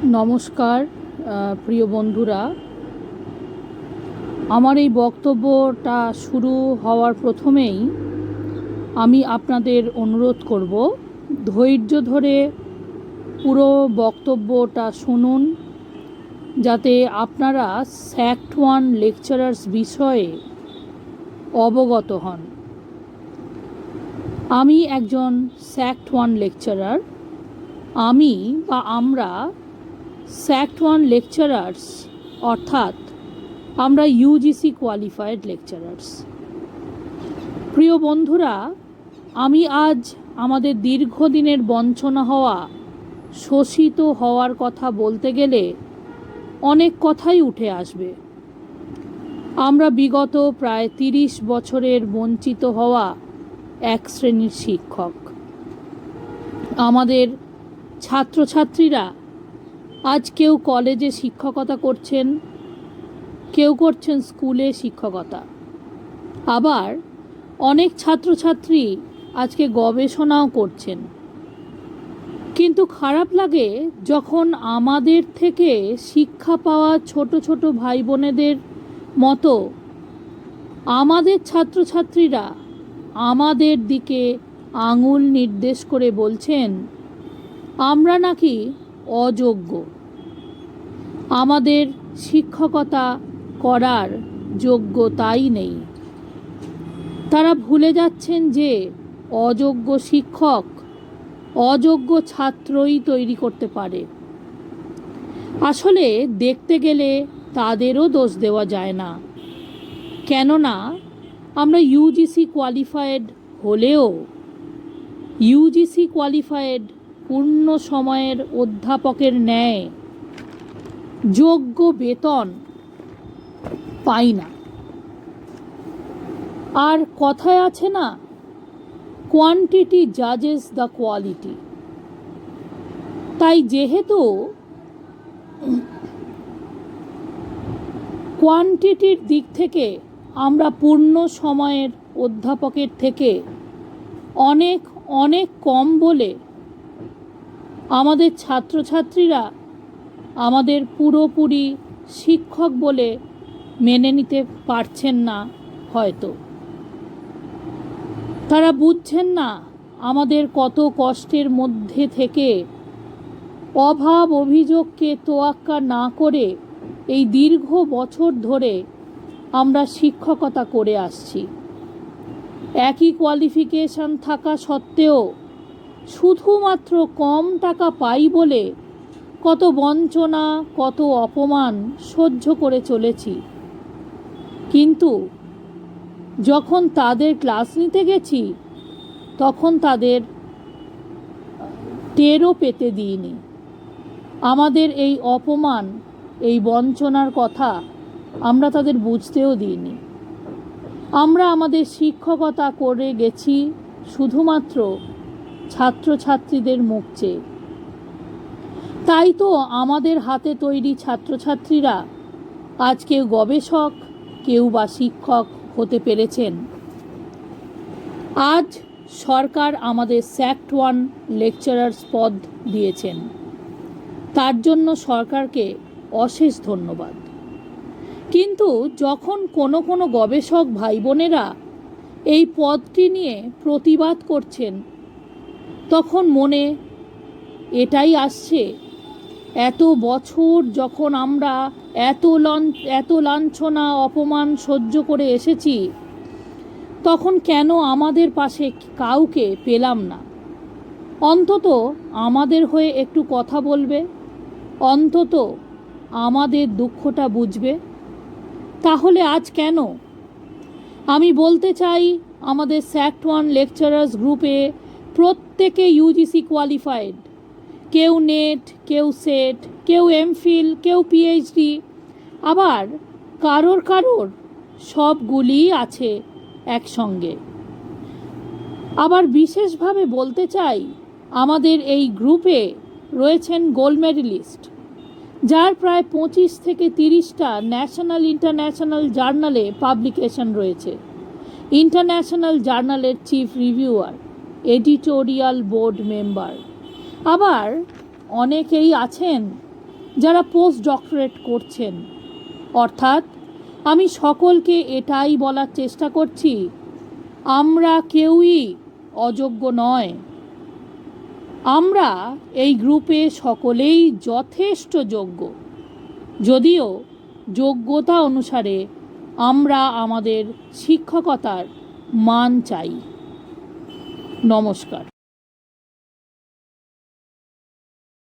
নমস্কার প্রিয় বন্ধুরা, আমার এই বক্তব্যটা শুরু হওয়ার প্রথমেই আমি আপনাদের অনুরোধ করব, ধৈর্য ধরে পুরো বক্তব্যটা শুনুন, যাতে আপনারা স্যাক্ট 1 লেকচারার্স বিষয়ে অবগত হন। আমি একজন স্যাক্ট 1 লেকচারার। আমরা স্যাক্ট 1 লেকচারার্স, অর্থাৎ আমরা ইউজিসি কোয়ালিফাইড লেকচারার্স। প্রিয় বন্ধুরা, আমি আজ আমাদের দীর্ঘদিনের বঞ্চনা হওয়া, শোষিত হওয়ার কথা বলতে গেলে অনেক কথাই উঠে আসবে। আমরা বিগত প্রায় 30 বছরের বঞ্চিত হওয়া এক শ্রেণীর শিক্ষক। আমাদের ছাত্রছাত্রীরা আজ কেউ কলেজে শিক্ষকতা করছেন, কেউ করছেন স্কুলে শিক্ষকতা, আবার অনেক ছাত্রছাত্রী আজকে গবেষণাও করছেন। কিন্তু খারাপ লাগে যখন আমাদের থেকে শিক্ষা পাওয়া ছোট ছোট ভাই বোনেদের মতো আমাদের ছাত্রছাত্রীরা আমাদের দিকে আঙুল নির্দেশ করে বলছেন আমরা নাকি অযোগ্য, আমাদের শিক্ষকতা করার যোগ্যতাই নেই। তারা ভুলে যাচ্ছেন যে অযোগ্য শিক্ষক অযোগ্য ছাত্রই তৈরি করতে পারে। আসলে দেখতে গেলে তাদেরও দোষ দেওয়া যায় না, কেননা আমরা ইউজিসি কোয়ালিফায়েড হলেও ইউজিসি কোয়ালিফায়েড পূর্ণ সময়ের অধ্যাপকের ন্যায় যোগ্য বেতন পাই না। আর কথায় আছে না, কোয়ান্টিটি জাজেস দ্য কোয়ালিটি। তাই যেহেতু কোয়ান্টিটির দিক থেকে আমরা পূর্ণ সময়ের অধ্যাপকের থেকে অনেক অনেক কম বলে আমাদের ছাত্রছাত্রীরা আমাদের পুরোপুরি শিক্ষক বলে মেনে নিতে পারছেন না। হয়তো তারা বুঝছেন না আমাদের কত কষ্টের মধ্যে থেকে অভাব অভিযোগকে তোয়াক্কা না করে এই দীর্ঘ বছর ধরে আমরা শিক্ষকতা করে আসছি। একই কোয়ালিফিকেশন থাকা সত্ত্বেও শুধুমাত্র কম টাকা পাই বলে কত বঞ্চনা, কত অপমান সহ্য করে চলেছি। কিন্তু যখন তাদের ক্লাস নিতে গেছি তখন তাদের টেরও পেতে দিইনি। আমাদের এই অপমান, এই বঞ্চনার কথা আমরা তাদের বুঝতেও দিইনি। আমরা আমাদের শিক্ষকতা করে গেছি শুধুমাত্র ছাত্রছাত্রীদের মুখ চেয়ে। তাই তো আমাদের হাতে তৈরি ছাত্রছাত্রীরা আজ কেউ গবেষক, কেউ বা শিক্ষক হতে পেরেছেন। আজ সরকার আমাদের স্যাক্ট 1 লেকচারার্স পদ দিয়েছেন, তার জন্য সরকারকে অশেষ ধন্যবাদ। কিন্তু যখন কোনো কোনো গবেষক ভাই বোনেরা এই পদটি নিয়ে প্রতিবাদ করছেন, তখন মনে এটাই আসছে, এত বছর যখন আমরা এত লাঞ্ছনা অপমান সহ্য করে এসেছি, তখন কেন আমাদের পাশে কাউকে পেলাম না? অন্তত আমাদের হয়ে একটু কথা বলবে, অন্তত আমাদের দুঃখটা বুঝবে। তাহলে আজ কেন? আমি বলতে চাই, আমাদের স্যাক্ট 1 লেকচারার্স গ্রুপে প্রত্যেকে ইউজিসি কোয়ালিফাইড। কেউ নেট, কেউ সেট, কেউ এমফিল, কেউ পিএইচডি, আবার কারোর সবগুলিই আছে একসঙ্গে। আবার বিশেষভাবে বলতে চাই, আমাদের এই গ্রুপে রয়েছেন গোল্ড মেডেলিস্ট, যার প্রায় 25 থেকে 30টা ন্যাশনাল ইন্টারন্যাশনাল জার্নালে পাবলিকেশন রয়েছে। ইন্টারন্যাশনাল জার্নালের chief reviewer, editorial board member. আবার অনেকেই আছেন যারা পোস্ট ডক্টরেট করছেন। অর্থাৎ আমি সকলকে এটাই বলার চেষ্টা করছি, আমরা কেউই অযোগ্য নয়। আমরা এই গ্রুপে সকলেই যথেষ্ট যোগ্য, যদিও যোগ্যতা অনুসারে আমরা আমাদের শিক্ষকতার মান চাই। নমস্কার।